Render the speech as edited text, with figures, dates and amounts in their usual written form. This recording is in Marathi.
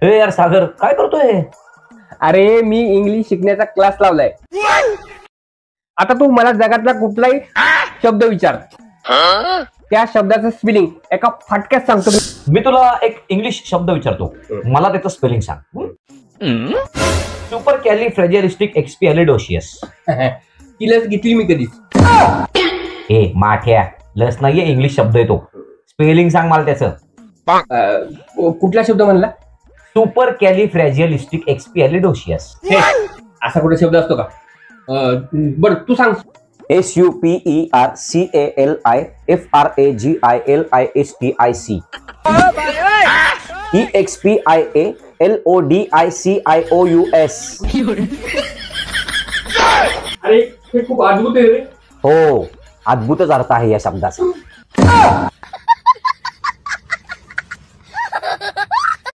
ए यार सागर, काय करतोय? अरे मी इंग्लिश शिकण्याचा क्लास लावलाय. आता तू मला जगातला कुठलाही शब्द विचार, त्या शब्दाचं स्पेलिंग एका फटक्यात सांगतो. मी तुला एक इंग्लिश शब्द विचारतो, मला त्याचं स्पेलिंग सांग. सुपर कॅलिफ्रॅजिलिस्टिक एक्सपिएलिडोशियस. ती लस घेतली मी कधीच. ए माठ्या, लस नाहीये, इंग्लिश शब्द आहे तो. स्पेलिंग सांग मला त्याचं. कुठला शब्द म्हणला? सुपर कॅलिफ्रॅजिलिस्टिक एक्सपिएलिडोशियस. असा कुठे शब्द असतो का? बरं तू सांग. SUPERCALIFRAGILISTIC EXPIALODICIOUS. अरे हे खूप अद्भुत आहे रे. हो, अद्भुतच अर्थ आहे या शब्दाचा.